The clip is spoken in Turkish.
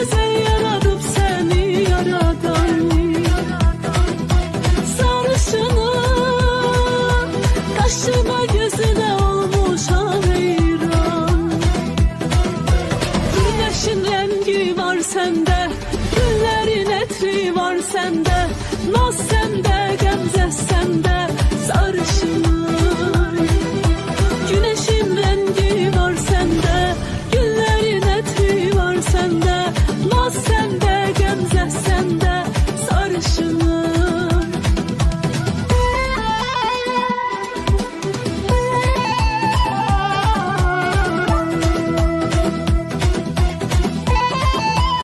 güzel yaratıp seni yaradan. Sarışının kaşına gözüne olmuş hayran. Güneşin rengi var sende, güllerin etri var sende, naz sende, gamze sende,